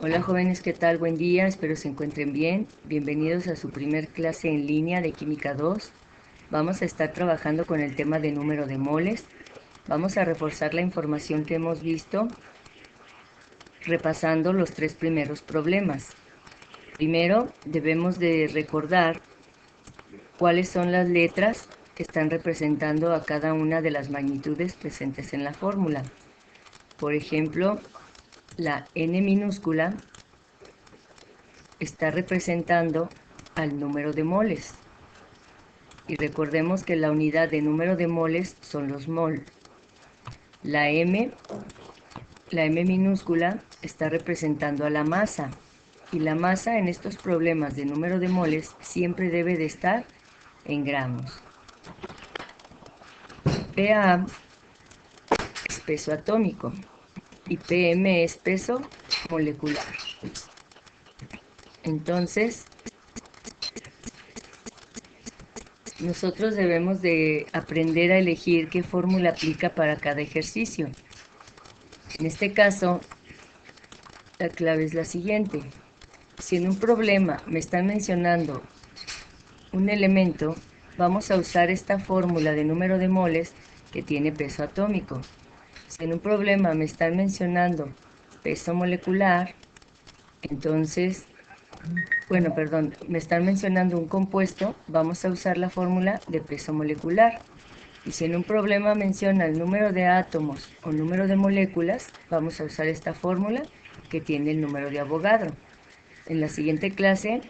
Hola jóvenes, ¿qué tal? Buen día, espero se encuentren bien. Bienvenidos a su primer clase en línea de Química 2. Vamos a estar trabajando con el tema de número de moles. Vamos a reforzar la información que hemos visto repasando los tres primeros problemas. Primero, debemos de recordar cuáles son las letras que están representando a cada una de las magnitudes presentes en la fórmula. Por ejemplo, la N minúscula está representando al número de moles. Y recordemos que la unidad de número de moles son los mol. La M minúscula está representando a la masa. Y la masa en estos problemas de número de moles siempre debe de estar en gramos. PA es peso atómico y PM es peso molecular. Entonces, nosotros debemos de aprender a elegir qué fórmula aplica para cada ejercicio. En este caso, la clave es la siguiente. Si en un problema me están mencionando un elemento, vamos a usar esta fórmula de número de moles que tiene peso atómico. Si en un problema me están mencionando peso molecular, entonces, me están mencionando un compuesto, vamos a usar la fórmula de peso molecular. Y si en un problema menciona el número de átomos o número de moléculas, vamos a usar esta fórmula que tiene el número de Avogadro. En la siguiente clase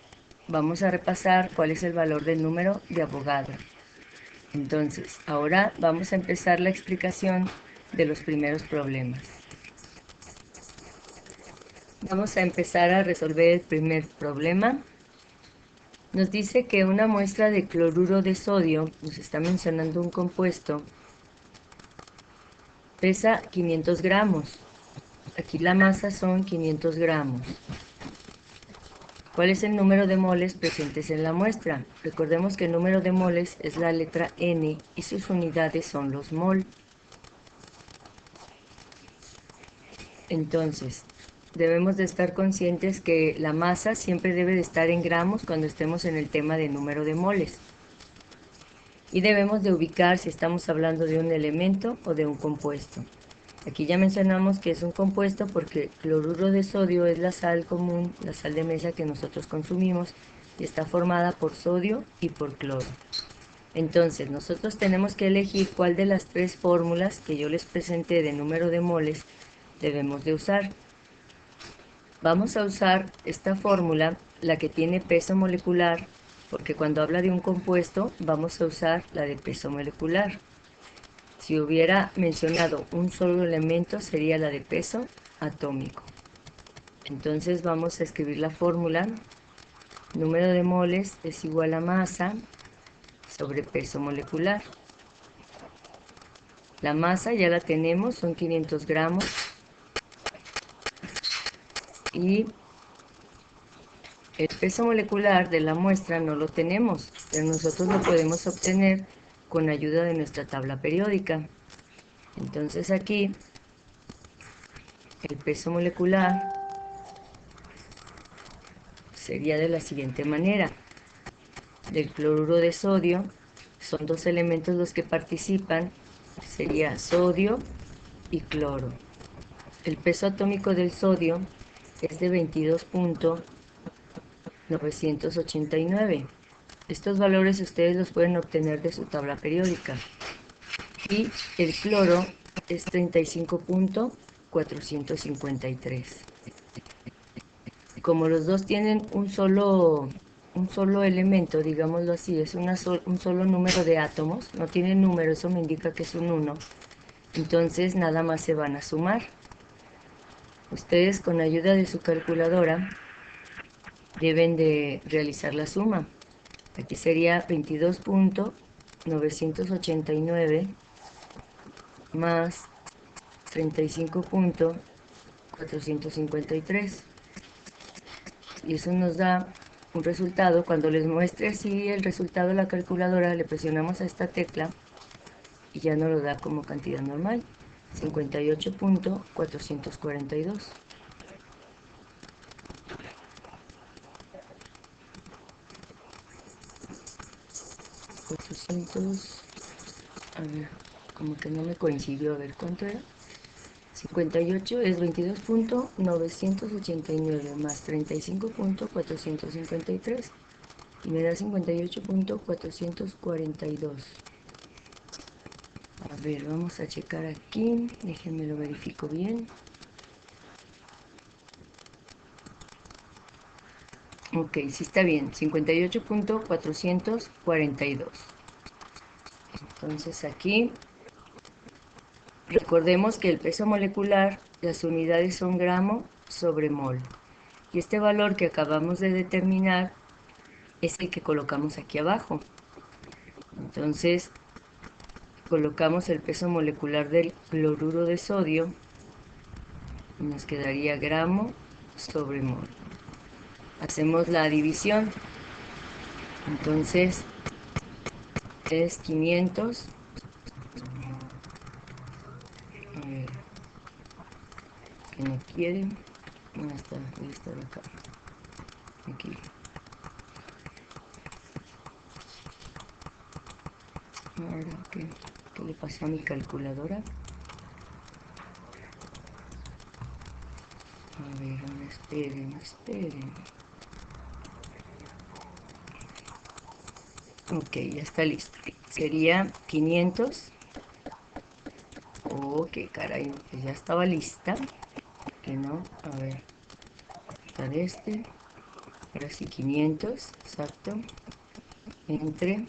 vamos a repasar cuál es el valor del número de Avogadro. Entonces, ahora vamos a empezar la explicación de los primeros problemas. Vamos a empezar a resolver el primer problema. Nos dice que una muestra de cloruro de sodio, nos está mencionando un compuesto, pesa 500 gramos. Aquí la masa son 500 gramos. ¿Cuál es el número de moles presentes en la muestra? Recordemos que el número de moles es la letra N y sus unidades son los mol. Entonces, debemos de estar conscientes que la masa siempre debe de estar en gramos cuando estemos en el tema de número de moles. Y debemos de ubicar si estamos hablando de un elemento o de un compuesto. Aquí ya mencionamos que es un compuesto porque cloruro de sodio es la sal común, la sal de mesa que nosotros consumimos, y está formada por sodio y por cloro. Entonces, nosotros tenemos que elegir cuál de las tres fórmulas que yo les presenté de número de moles debemos de usar. Vamos a usar esta fórmula, la que tiene peso molecular, porque cuando habla de un compuesto vamos a usar la de peso molecular. Si hubiera mencionado un solo elemento sería la de peso atómico. Entonces vamos a escribir la fórmula. Número de moles es igual a masa sobre peso molecular. La masa ya la tenemos, son 500 gramos. Y el peso molecular de la muestra no lo tenemos, pero nosotros lo podemos obtener con ayuda de nuestra tabla periódica. Entonces aquí el peso molecular sería de la siguiente manera. Del cloruro de sodio, son dos elementos los que participan, sería sodio y cloro. El peso atómico del sodio es de 22.989. Estos valores ustedes los pueden obtener de su tabla periódica. Y el cloro es 35.453. Como los dos tienen un solo elemento, digámoslo así, es un solo número de átomos, no tiene número, eso me indica que es un 1, entonces nada más se van a sumar. Ustedes con ayuda de su calculadora deben de realizar la suma. Aquí sería 22.989 más 35.453. Y eso nos da un resultado. Cuando les muestre así el resultado de la calculadora, le presionamos a esta tecla y ya nos lo da como cantidad normal, 58.442. 400, a ver, como que no me coincidió, a ver, ¿cuánto era? 58 es 22.989 más 35.453 y me da 58.442. A ver, vamos a checar aquí, déjenme lo verifico bien. Ok, sí está bien, 58.442. Entonces aquí recordemos que el peso molecular, las unidades son gramo sobre mol. Y este valor que acabamos de determinar es el que colocamos aquí abajo. Entonces colocamos el peso molecular del cloruro de sodio y nos quedaría gramo sobre mol. Hacemos la división. Entonces es 500. A ver, que no quiere. ¿Dónde está? Debe estar acá. Aquí. Ahora, ¿qué le pasó a mi calculadora? A ver, ahora esperen. Ok, ya está listo. Sería 500. Ok, caray, pues ya estaba lista. Que no, a ver, está de este. Ahora sí, 500, exacto. Entre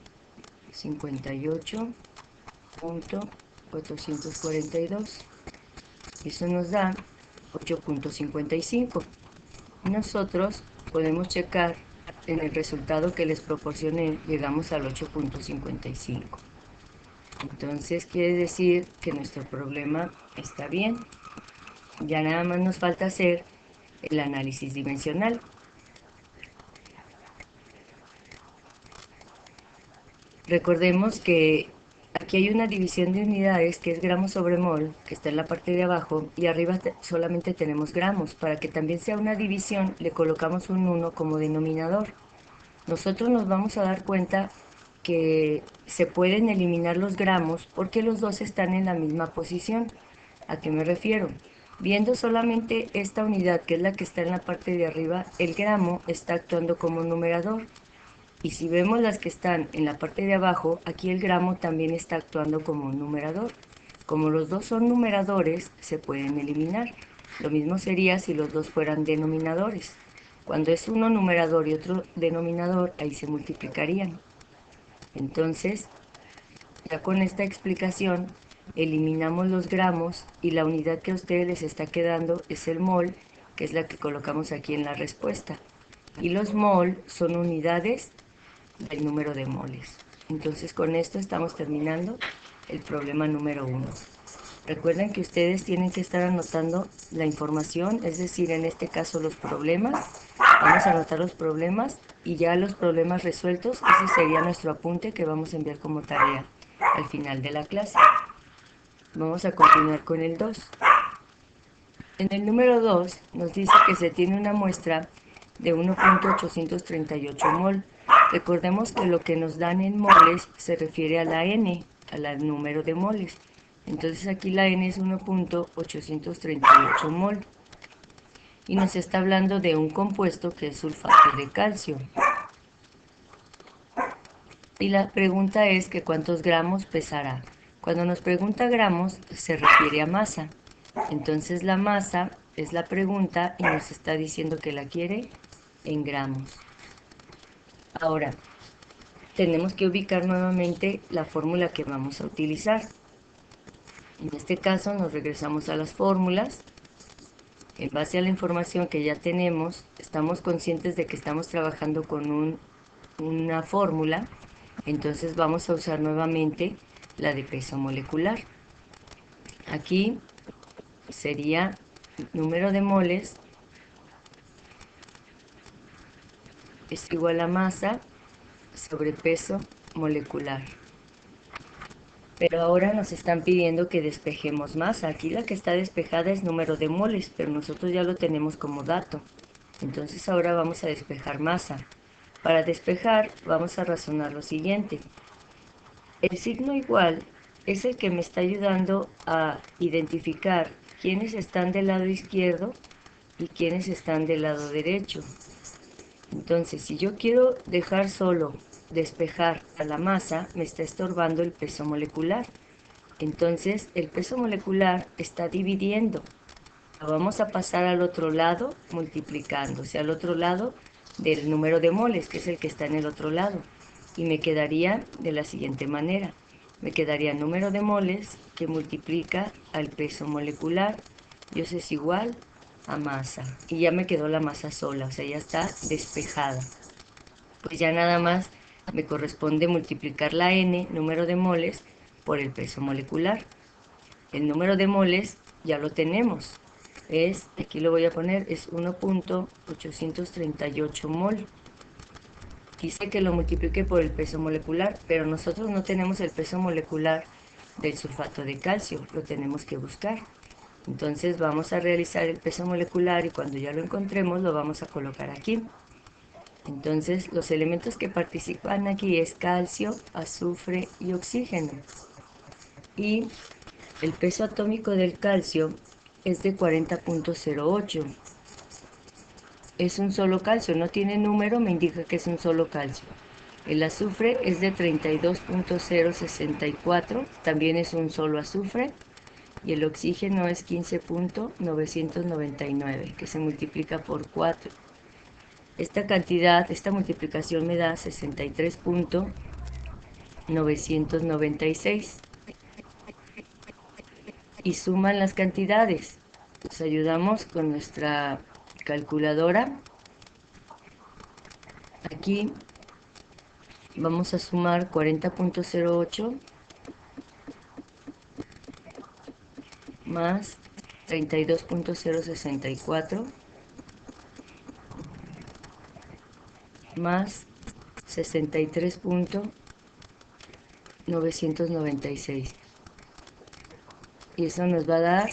58.442. Eso nos da 8.55. Nosotros podemos checar en el resultado que les proporcioné, llegamos al 8.55. Entonces quiere decir que nuestro problema está bien. Ya nada más nos falta hacer el análisis dimensional. Recordemos que aquí hay una división de unidades que es gramos sobre mol, que está en la parte de abajo, y arriba solamente tenemos gramos. Para que también sea una división, le colocamos un 1 como denominador. Nosotros nos vamos a dar cuenta que se pueden eliminar los gramos porque los dos están en la misma posición. ¿A qué me refiero? Viendo solamente esta unidad, que es la que está en la parte de arriba, el gramo está actuando como numerador. Y si vemos las que están en la parte de abajo, aquí el gramo también está actuando como un numerador. Como los dos son numeradores, se pueden eliminar. Lo mismo sería si los dos fueran denominadores. Cuando es uno numerador y otro denominador, ahí se multiplicarían. Entonces, ya con esta explicación, eliminamos los gramos y la unidad que a ustedes les está quedando es el mol, que es la que colocamos aquí en la respuesta. Y los mol son unidades del número de moles. Entonces con esto estamos terminando el problema número 1. Recuerden que ustedes tienen que estar anotando la información, es decir, en este caso los problemas. Vamos a anotar los problemas y ya los problemas resueltos, ese sería nuestro apunte que vamos a enviar como tarea al final de la clase. Vamos a continuar con el 2. En el número 2 nos dice que se tiene una muestra de 1.838 mol. Recordemos que lo que nos dan en moles se refiere a la N, al número de moles. Entonces aquí la N es 1.838 mol. Y nos está hablando de un compuesto que es sulfato de calcio. Y la pregunta es que cuántos gramos pesará. Cuando nos pregunta gramos se refiere a masa. Entonces la masa es la pregunta y nos está diciendo que la quiere en gramos. Ahora, tenemos que ubicar nuevamente la fórmula que vamos a utilizar. En este caso nos regresamos a las fórmulas. En base a la información que ya tenemos, estamos conscientes de que estamos trabajando con una fórmula. Entonces vamos a usar nuevamente la de peso molecular. Aquí sería número de moles es igual a masa sobre peso molecular. Pero ahora nos están pidiendo que despejemos masa. Aquí la que está despejada es número de moles, pero nosotros ya lo tenemos como dato. Entonces ahora vamos a despejar masa. Para despejar vamos a razonar lo siguiente. El signo igual es el que me está ayudando a identificar quiénes están del lado izquierdo y quiénes están del lado derecho. Entonces, si yo quiero dejar solo despejar a la masa, me está estorbando el peso molecular. Entonces, el peso molecular está dividiendo. Lo vamos a pasar al otro lado multiplicando, o sea, al otro lado del número de moles, que es el que está en el otro lado. Y me quedaría de la siguiente manera. Me quedaría número de moles que multiplica al peso molecular. Y eso es igual a masa. Y ya me quedó la masa sola, o sea, ya está despejada. Pues ya nada más me corresponde multiplicar la n, número de moles, por el peso molecular. El número de moles ya lo tenemos. Aquí lo voy a poner, es 1.838 mol. Dice que lo multiplique por el peso molecular, pero nosotros no tenemos el peso molecular del sulfato de calcio, lo tenemos que buscar. Entonces vamos a realizar el peso molecular y cuando ya lo encontremos lo vamos a colocar aquí. Entonces los elementos que participan aquí es calcio, azufre y oxígeno. Y el peso atómico del calcio es de 40.08. Es un solo calcio, no tiene número, me indica que es un solo calcio. El azufre es de 32.064, también es un solo azufre. Y el oxígeno es 15.999, que se multiplica por 4. Esta cantidad, esta multiplicación me da 63.996. Y suman las cantidades. Nos ayudamos con nuestra calculadora. Aquí vamos a sumar 40.08 más 32.064 más 63.996. Y eso nos va a dar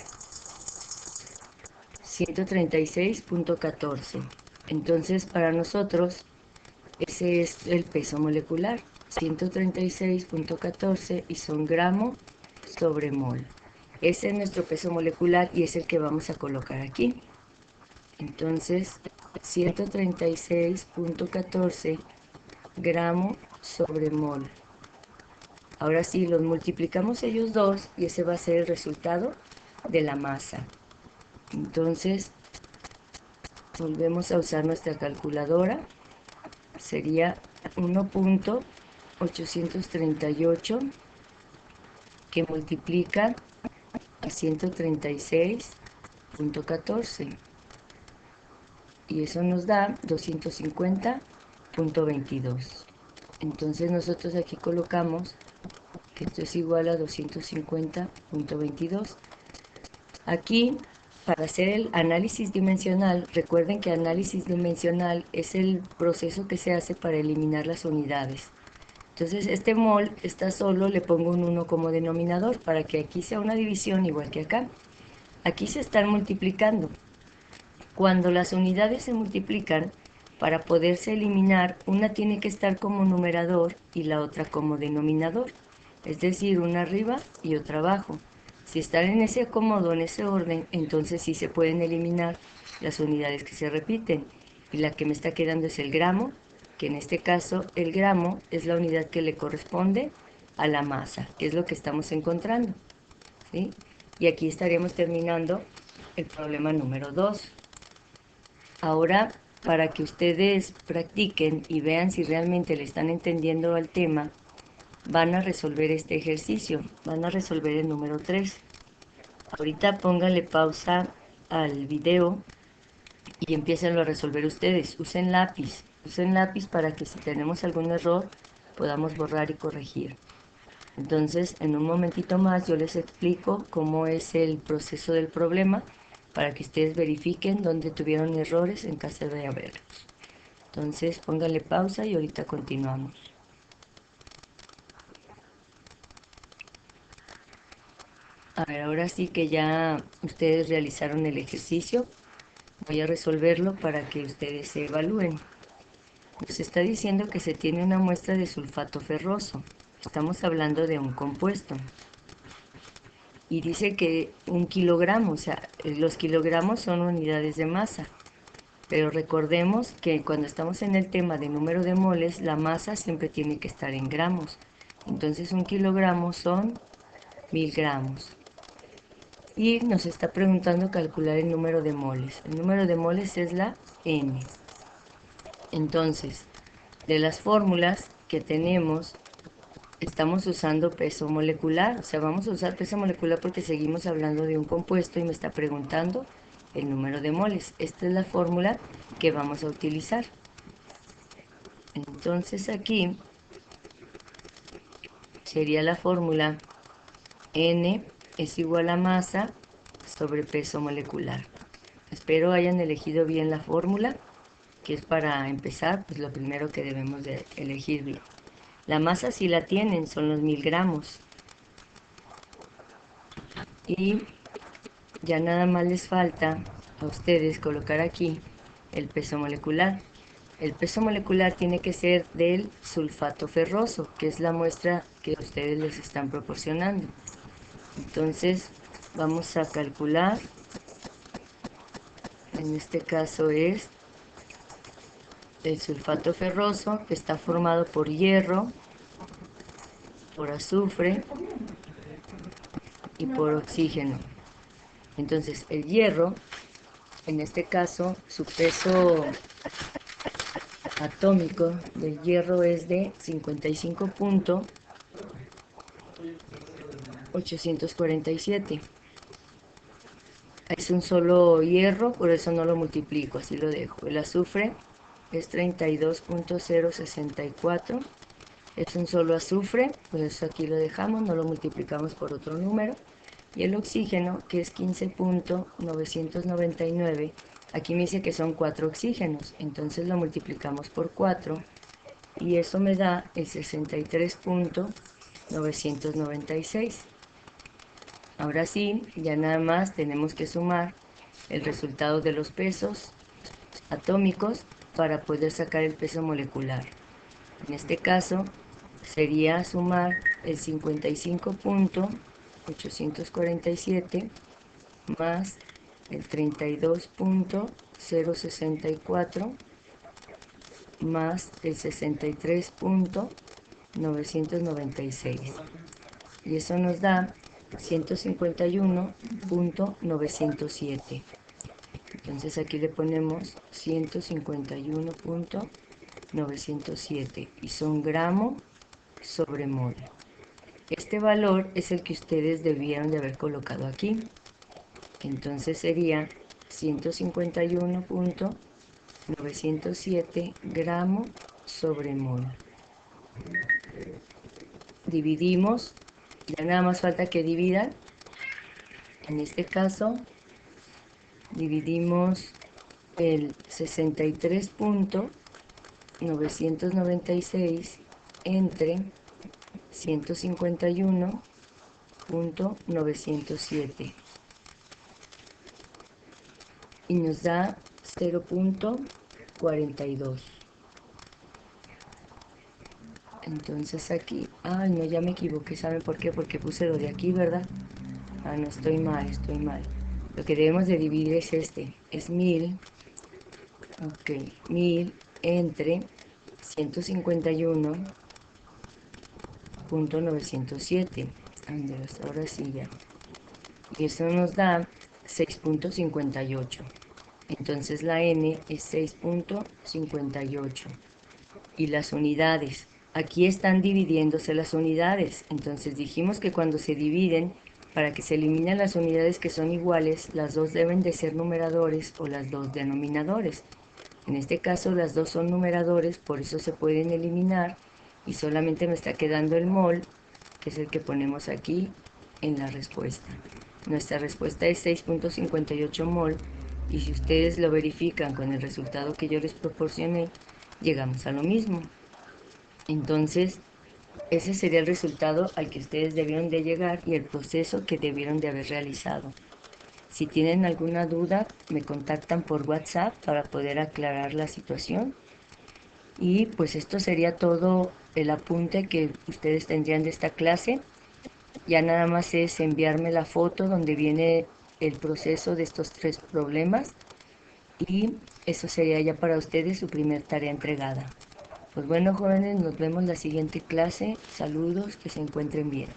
136.14. Entonces, para nosotros, ese es el peso molecular, 136.14 y son gramo sobre mol. Ese es nuestro peso molecular y es el que vamos a colocar aquí. Entonces, 136.14 gramo sobre mol. Ahora sí, los multiplicamos ellos dos y ese va a ser el resultado de la masa. Entonces, volvemos a usar nuestra calculadora. Sería 1.838 que multiplica a 136.14 y eso nos da 250.22. Entonces nosotros aquí colocamos que esto es igual a 250.22. Aquí, para hacer el análisis dimensional, recuerden que análisis dimensional es el proceso que se hace para eliminar las unidades. Entonces este mol está solo, le pongo un 1 como denominador para que aquí sea una división igual que acá. Aquí se están multiplicando. Cuando las unidades se multiplican, para poderse eliminar, una tiene que estar como numerador y la otra como denominador. Es decir, una arriba y otra abajo. Si están en ese acomodo, en ese orden, entonces sí se pueden eliminar las unidades que se repiten. Y la que me está quedando es el gramo, que en este caso el gramo es la unidad que le corresponde a la masa, que es lo que estamos encontrando, ¿sí? Y aquí estaríamos terminando el problema número 2. Ahora, para que ustedes practiquen y vean si realmente le están entendiendo al tema, van a resolver este ejercicio, van a resolver el número 3. Ahorita pónganle pausa al video y empiecen a resolver ustedes. Usen lápiz para que si tenemos algún error podamos borrar y corregir. Entonces, en un momentito más yo les explico cómo es el proceso del problema para que ustedes verifiquen dónde tuvieron errores en caso de haberlos. Entonces, pónganle pausa y ahorita continuamos. A ver, ahora sí que ya ustedes realizaron el ejercicio. Voy a resolverlo para que ustedes se evalúen. Nos está diciendo que se tiene una muestra de sulfato ferroso. estamos hablando de un compuesto. Y dice que 1 kilogramo, o sea, los kilogramos son unidades de masa. Pero recordemos que cuando estamos en el tema de número de moles, la masa siempre tiene que estar en gramos. Entonces 1 kilogramo son 1000 gramos. Y nos está preguntando calcular el número de moles. El número de moles es la N. Entonces, de las fórmulas que tenemos, estamos usando peso molecular. O sea, vamos a usar peso molecular porque seguimos hablando de un compuesto y me está preguntando el número de moles. Esta es la fórmula que vamos a utilizar. Entonces aquí sería la fórmula N es igual a masa sobre peso molecular. Espero hayan elegido bien la fórmula, que es para empezar, pues lo primero que debemos de elegir bien. La masa sí la tienen, son los 1000 gramos. Y ya nada más les falta a ustedes colocar aquí el peso molecular. El peso molecular tiene que ser del sulfato ferroso, que es la muestra que ustedes les están proporcionando. Entonces vamos a calcular, en este caso es el sulfato ferroso, que está formado por hierro, por azufre y por oxígeno. Entonces el hierro, en este caso, su peso atómico del hierro es de 55.847. Es un solo hierro, por eso no lo multiplico, así lo dejo. El azufre es 32.064. Es un solo azufre, por eso aquí lo dejamos, no lo multiplicamos por otro número. Y el oxígeno, que es 15.999, aquí me dice que son 4 oxígenos, entonces lo multiplicamos por 4 y eso me da el 63.996. Ahora sí, ya nada más tenemos que sumar el resultado de los pesos atómicos para poder sacar el peso molecular. En este caso sería sumar el 55.847 más el 32.064 más el 63.996. Y eso nos da 151.907. Entonces aquí le ponemos 151.907 y son gramo sobre mol. Este valor es el que ustedes debieron de haber colocado aquí. Entonces sería 151.907 gramo sobre mol. Dividimos, ya nada más falta que dividan. En este caso, dividimos el 63.996 entre 151.907 y nos da 0.42. Entonces aquí, ay no, ya me equivoqué, ¿saben por qué? Porque puse lo de aquí, ¿verdad? Ah, no, estoy mal, estoy mal. Lo que debemos de dividir es es 1000, ok, 1000 entre 151.907. Ahora sí ya. Y eso nos da 6.58. Entonces la N es 6.58. Y las unidades. Aquí están dividiéndose las unidades. Entonces dijimos que cuando se dividen, para que se eliminen las unidades que son iguales, las dos deben de ser numeradores o las dos denominadores. En este caso las dos son numeradores, por eso se pueden eliminar y solamente me está quedando el mol, que es el que ponemos aquí en la respuesta. Nuestra respuesta es 6.58 mol y si ustedes lo verifican con el resultado que yo les proporcioné, llegamos a lo mismo. Entonces, ese sería el resultado al que ustedes debieron de llegar y el proceso que debieron de haber realizado. Si tienen alguna duda, me contactan por WhatsApp para poder aclarar la situación. Y pues esto sería todo el apunte que ustedes tendrían de esta clase. Ya nada más es enviarme la foto donde viene el proceso de estos 3 problemas y eso sería ya para ustedes su primer tarea entregada. Pues bueno, jóvenes, nos vemos la siguiente clase. Saludos, que se encuentren bien.